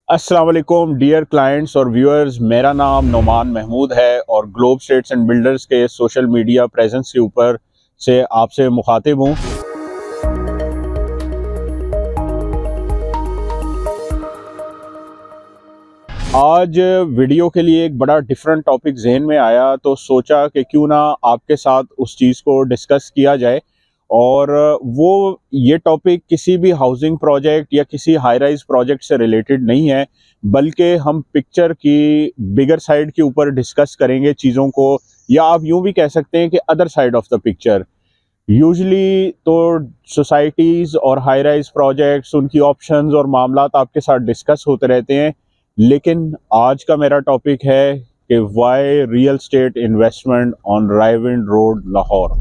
अस्सलाम वालेकुम dear clients और व्यूअर्स, मेरा नाम नोमान महमूद है और ग्लोब स्टेट्स एंड बिल्डर्स के सोशल मीडिया प्रेजेंस के ऊपर से आपसे मुखातिब हूँ। आज वीडियो के लिए एक बड़ा डिफरेंट टॉपिक जहन में आया, तो सोचा कि क्यों ना आपके साथ उस चीज़ को डिस्कस किया जाए। और वो ये टॉपिक किसी भी हाउसिंग प्रोजेक्ट या किसी हाई राइज प्रोजेक्ट से रिलेटेड नहीं है, बल्कि हम पिक्चर की बिगर साइड के ऊपर डिस्कस करेंगे चीज़ों को, या आप यूँ भी कह सकते हैं कि other side of the picture. Usually तो सोसाइटीज़ और हाई राइज प्रोजेक्ट्स, उनकी ऑप्शंस और मामलात आपके साथ डिस्कस होते रहते हैं, लेकिन आज का मेरा टॉपिक है कि why real estate investment on Raiwind road Lahore.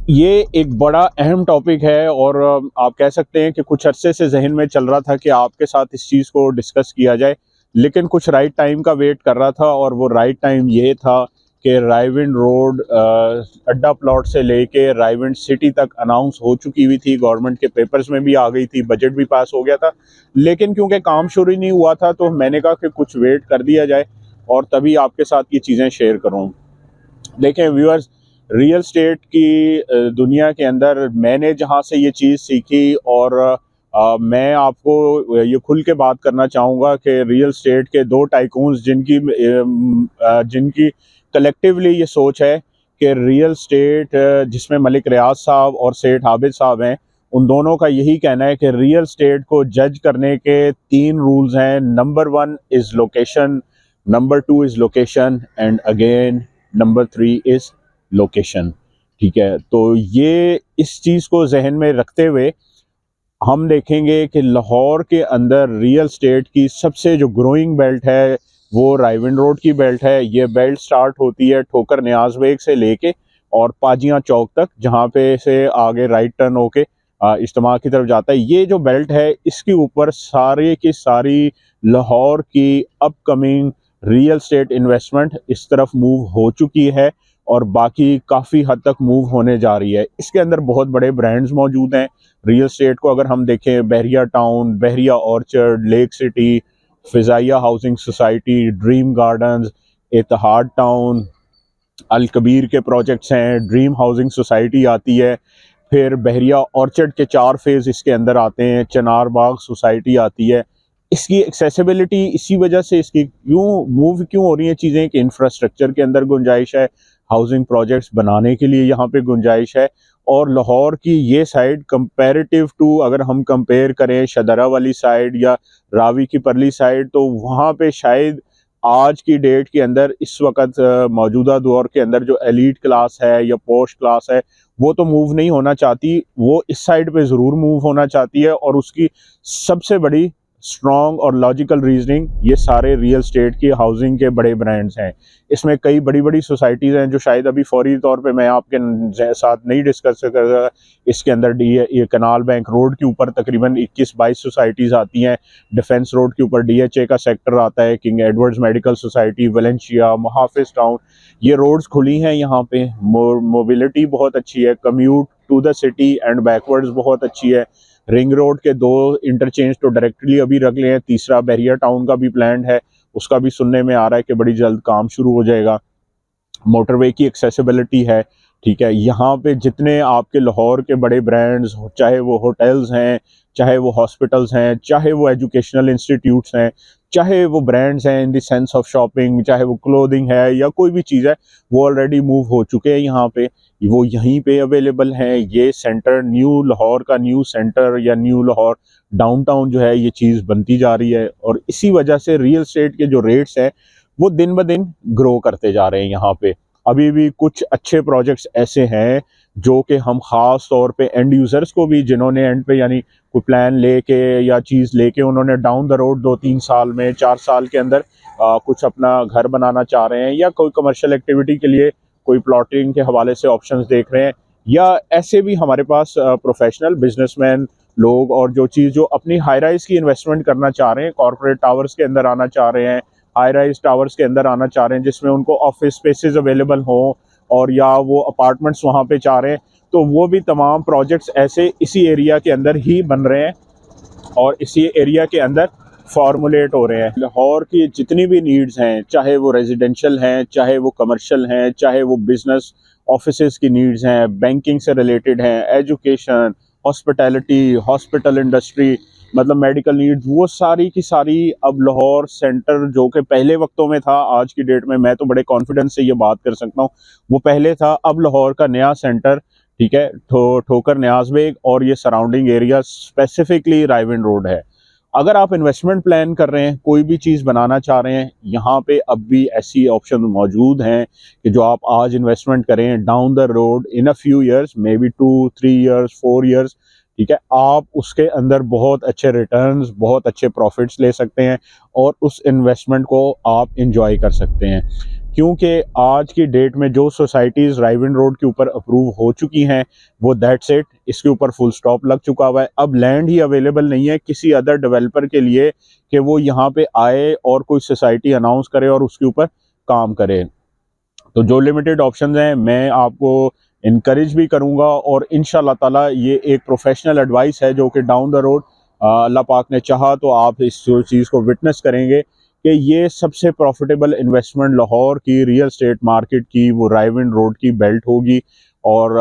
ये एक बड़ा अहम टॉपिक है और आप कह सकते हैं कि कुछ अरसे से जहन में चल रहा था कि आपके साथ इस चीज़ को डिस्कस किया जाए, लेकिन कुछ राइट टाइम का वेट कर रहा था। और वो राइट टाइम ये था कि रायविंड रोड अड्डा प्लॉट से लेके रायविंड सिटी तक अनाउंस हो चुकी हुई थी, गवर्नमेंट के पेपर्स में भी आ गई थी, बजट भी पास हो गया था, लेकिन क्योंकि काम शुरू ही नहीं हुआ था तो मैंने कहा कि कुछ वेट कर दिया जाए और तभी आपके साथ ये चीज़ें शेयर करूँ। देखें व्यूअर्स, रियल स्टेट की दुनिया के अंदर मैंने जहाँ से ये चीज़ सीखी, और मैं आपको ये खुल के बात करना चाहूँगा कि रियल स्टेट के दो टाइकून्स जिनकी कलेक्टिवली ये सोच है कि रियल स्टेट, जिसमें मलिक रियाज साहब और सेठ आबिद साहब हैं, उन दोनों का यही कहना है कि रियल स्टेट को जज करने के 3 रूल्स हैं। Number 1 is location, number 2 is location and again number 3 is location. ठीक है, तो ये इस चीज़ को जहन में रखते हुए हम देखेंगे कि लाहौर के अंदर रियल स्टेट की सबसे जो ग्रोइंग बेल्ट है वो रायविंड रोड की बेल्ट है। ये बेल्ट स्टार्ट होती है ठोकर न्याज बेग से लेके और पाजियाँ चौक तक, जहाँ पे से आगे राइट टर्न होके इज्तिमा की तरफ जाता है। ये जो बेल्ट है, इसके ऊपर सारे की सारी लाहौर की अपकमिंग रियल स्टेट इन्वेस्टमेंट इस तरफ मूव हो चुकी है और बाकी काफ़ी हद तक मूव होने जा रही है। इसके अंदर बहुत बड़े ब्रांड्स मौजूद हैं। रियल स्टेट को अगर हम देखें, Bahria town, Bahria orchard, lake city, Fizaia housing society, dream gardens, Ittehad town, Al Kabir के प्रोजेक्ट्स हैं, ड्रीम हाउसिंग सोसाइटी आती है, फिर बहरिया ऑर्चर्ड के 4 फेज़ इसके अंदर आते हैं, चनार बाग सोसाइटी आती है। इसकी एक्सेसिबिलिटी इसी वजह से इसकी क्यों हो रही हैं चीज़ें कि इंफ्रास्ट्रक्चर के अंदर गुंजाइश है, हाउसिंग प्रोजेक्ट्स बनाने के लिए यहाँ पे गुंजाइश है। और लाहौर की ये साइड कंपैरेटिव टू, अगर हम कंपेयर करें शदरा वाली साइड या रावी की परली साइड, तो वहाँ पे शायद आज की डेट के अंदर इस वक्त मौजूदा दौर के अंदर जो एलीट क्लास है या पोश क्लास है, वो तो मूव नहीं होना चाहती, वो इस साइड पे ज़रूर मूव होना चाहती है। और उसकी सबसे बड़ी स्ट्रॉन्ग और लॉजिकल रीजनिंग ये सारे रियल स्टेट की हाउसिंग के बड़े ब्रांड्स हैं। इसमें कई बड़ी बड़ी सोसाइटीज़ हैं जो शायद अभी फौरी तौर पे मैं आपके साथ नहीं डिस्कस करूँगा। इसके अंदर ये कनाल बैंक रोड के ऊपर तकरीबन 21-22 सोसाइटीज़ आती हैं। डिफेंस रोड के ऊपर DHA का सेक्टर आता है, King Edward's medical society, Valencia, Muhafiz town, ये रोड्स खुली हैं यहाँ पे। मोबिलिटी बहुत अच्छी है, commute to the city and backwards बहुत अच्छी है। रिंग रोड के 2 इंटरचेंज तो डायरेक्टली अभी रख लिए हैं, तीसरा बहरिया टाउन का भी प्लान है, उसका भी सुनने में आ रहा है कि बड़ी जल्द काम शुरू हो जाएगा। मोटरवे की एक्सेसिबिलिटी है। ठीक है, यहाँ पे जितने आपके लाहौर के बड़े ब्रांड्स, चाहे वो होटल्स हैं, चाहे वो हॉस्पिटल्स हैं, चाहे वो एजुकेशनल इंस्टीट्यूट्स हैं, चाहे वो ब्रांड्स हैं in the sense of shopping, चाहे वो क्लोथिंग है या कोई भी चीज़ है, वो ऑलरेडी मूव हो चुके हैं यहाँ पे, वो यहीं पे अवेलेबल हैं। ये सेंटर, न्यू लाहौर का न्यू सेंटर या न्यू लाहौर डाउनटाउन जो है, ये चीज़ बनती जा रही है। और इसी वजह से रियल स्टेट के जो रेट्स हैं वो दिन ब दिन ग्रो करते जा रहे हैं यहाँ पे। अभी भी कुछ अच्छे प्रोजेक्ट्स ऐसे हैं जो कि हम ख़ास तौर पे एंड यूज़र्स को भी, जिन्होंने एंड पे यानी कोई प्लान लेके या चीज़ लेके उन्होंने डाउन द रोड 2-3 साल में, 4 साल के अंदर कुछ अपना घर बनाना चाह रहे हैं, या कोई कमर्शियल एक्टिविटी के लिए कोई प्लॉटिंग के हवाले से ऑप्शंस देख रहे हैं, या ऐसे भी हमारे पास प्रोफेशनल बिजनेसमैन लोग और जो अपनी हाई राइज की इन्वेस्टमेंट करना चाह रहे हैं, कॉर्पोरेट टावर्स के अंदर आना चाह रहे हैं, हाई राइज टावर्स के अंदर आना चाह रहे हैं जिसमें उनको ऑफिस स्पेसेस अवेलेबल हों, और या वो अपार्टमेंट्स वहाँ पे चाह रहे हैं, तो वो भी तमाम प्रोजेक्ट्स ऐसे इसी एरिया के अंदर ही बन रहे हैं और इसी एरिया के अंदर फॉर्मुलेट हो रहे हैं। लाहौर की जितनी भी नीड्स हैं, चाहे वो रेजिडेंशियल हैं, चाहे वो कमर्शियल हैं, चाहे वो बिजनेस ऑफिसेज की नीड्स हैं, बैंकिंग से रिलेटेड हैं, एजुकेशन, हॉस्पिटैलिटी, हॉस्पिटल इंडस्ट्री, मतलब मेडिकल नीड्स, वो सारी की सारी अब लाहौर सेंटर, जो कि पहले वक्तों में था, आज की डेट में मैं तो बड़े कॉन्फिडेंस से ये बात कर सकता हूँ, वो पहले था, अब लाहौर का नया सेंटर, ठीक है, ठोकर न्याज बेग और ये surrounding area, specifically Raiwind road है। अगर आप इन्वेस्टमेंट प्लान कर रहे हैं, कोई भी चीज़ बनाना चाह रहे हैं, यहाँ पे अब भी ऐसी ऑप्शन मौजूद हैं कि जो आप आज इन्वेस्टमेंट करें, down the road in a few years, may be 2-3 years, 4 years, ठीक है, आप उसके अंदर बहुत अच्छे रिटर्न्स, बहुत अच्छे प्रॉफिट्स ले सकते हैं और उस इन्वेस्टमेंट को आप इंजॉय कर सकते हैं। क्योंकि आज की डेट में जो सोसाइटीज़ रायविंड रोड के ऊपर अप्रूव हो चुकी हैं, वो दैट्स इट, इसके ऊपर फुल स्टॉप लग चुका हुआ है। अब लैंड ही अवेलेबल नहीं है किसी अदर डेवलपर के लिए कि वो यहाँ पे आए और कोई सोसाइटी अनाउंस करे और उसके ऊपर काम करे। तो जो लिमिटेड ऑप्शंस हैं, मैं आपको इनकरेज भी करूँगा और इंशाल्लाह ताला ये एक प्रोफेशनल एडवाइस है जो कि डाउन द रोड अल्लाह पाक ने चाहा तो आप इस चीज़ को विटनेस करेंगे कि ये सबसे प्रॉफिटेबल इन्वेस्टमेंट लाहौर की रियल एस्टेट मार्केट की वो रायविंड रोड की बेल्ट होगी। और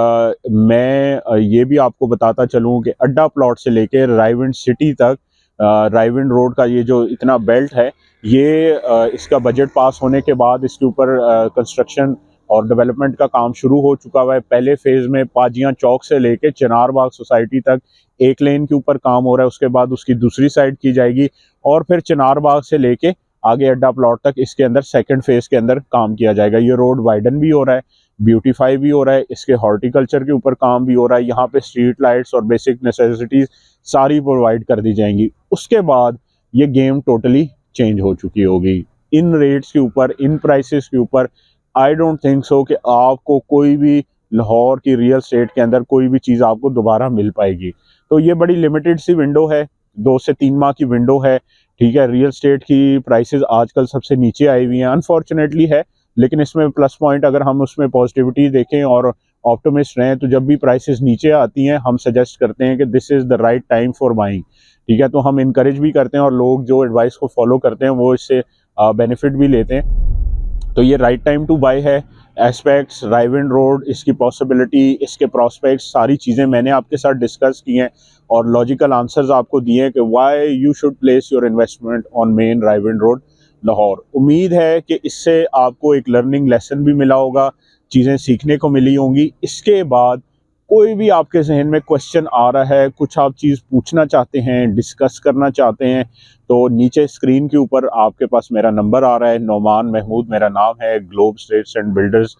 मैं ये भी आपको बताता चलूँ कि अड्डा प्लॉट से लेके रायविंड सिटी तक रायविंड रोड का ये जो इतना बेल्ट है, ये इसका बजट पास होने के बाद इसके ऊपर कंस्ट्रक्शन और डेवलपमेंट का काम शुरू हो चुका हुआ है। पहले फेज़ में पाजियाँ चौक से लेके चिनार बाग सोसाइटी तक एक लेन के ऊपर काम हो रहा है, उसके बाद उसकी दूसरी साइड की जाएगी और फिर चिनार बाग से लेके आगे अड्डा प्लॉट तक इसके अंदर सेकंड फेज़ के अंदर काम किया जाएगा। ये रोड वाइडन भी हो रहा है, ब्यूटीफाई भी हो रहा है, इसके हॉर्टिकल्चर के ऊपर काम भी हो रहा है, यहाँ पे स्ट्रीट लाइट्स और बेसिक नेसेसिटीज़ सारी प्रोवाइड कर दी जाएंगी। उसके बाद ये गेम टोटली चेंज हो चुकी होगी। इन रेट्स के ऊपर, इन प्राइसेस के ऊपर आई डोंट थिंक सो कि आपको कोई भी लाहौर की रियल एस्टेट के अंदर कोई भी चीज़ आपको दोबारा मिल पाएगी। तो ये बड़ी लिमिटेड सी विंडो है, 2 से 3 माह की विंडो है, ठीक है। रियल एस्टेट की प्राइसेस आजकल सबसे नीचे आई हुई हैं, अनफॉर्चुनेटली है, लेकिन इसमें प्लस पॉइंट अगर हम उसमें पॉजिटिविटी देखें और ऑप्टिमिस्ट रहें तो जब भी प्राइसेस नीचे आती हैं हम सजेस्ट करते हैं कि this is the right time for buying, ठीक है। तो हम इनकरेज भी करते हैं और लोग जो एडवाइस को फॉलो करते हैं वो इससे बेनिफिट भी लेते हैं। तो ये राइट टाइम टू बाय है। एस्पेक्ट्स, रायविंड रोड, इसकी पॉसिबिलिटी, इसके प्रॉस्पेक्ट्स, सारी चीज़ें मैंने आपके साथ डिस्कस की हैं और लॉजिकल आंसर्स आपको दिए हैं कि why you should place your investment on main Raiwind road Lahore. उम्मीद है कि इससे आपको एक लर्निंग लेसन भी मिला होगा, चीज़ें सीखने को मिली होंगी। इसके बाद कोई भी आपके जहन में क्वेश्चन आ रहा है, कुछ आप चीज़ पूछना चाहते हैं, डिस्कस करना चाहते हैं, तो नीचे स्क्रीन के ऊपर आपके पास मेरा नंबर आ रहा है, नौमान महमूद मेरा नाम है, ग्लोब स्टेट्स एंड बिल्डर्स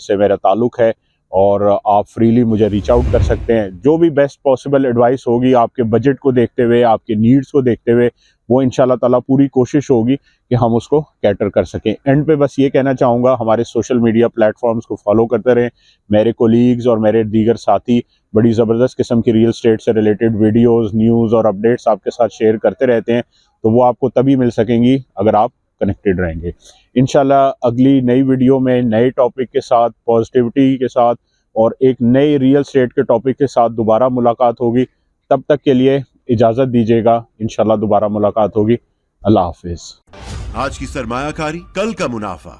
से मेरा ताल्लुक़ है और आप फ्रीली मुझे रीच आउट कर सकते हैं। जो भी बेस्ट पॉसिबल एडवाइस होगी आपके बजट को देखते हुए, आपके नीड्स को देखते हुए, वो इंशाल्लाह ताला पूरी कोशिश होगी कि हम उसको कैटर कर सकें। एंड पे बस ये कहना चाहूँगा, हमारे सोशल मीडिया प्लेटफॉर्म्स को फॉलो करते रहें। मेरे कोलीग्स और मेरे दीगर साथी बड़ी ज़बरदस्त किस्म की रियल एस्टेट से रिलेटेड वीडियोज़, न्यूज़ और अपडेट्स आपके साथ शेयर करते रहते हैं, तो वो आपको तभी मिल सकेंगी अगर आप कनेक्टेड रहेंगे। इंशाल्लाह अगली नई वीडियो में नए टॉपिक के साथ, पॉजिटिविटी के साथ और एक नई रियल एस्टेट के टॉपिक के साथ दोबारा मुलाकात होगी। तब तक के लिए इजाज़त दीजिएगा, इंशाल्लाह दोबारा मुलाकात होगी। अल्लाह हाफिज़। आज की सरमायाकारी, कल का मुनाफा।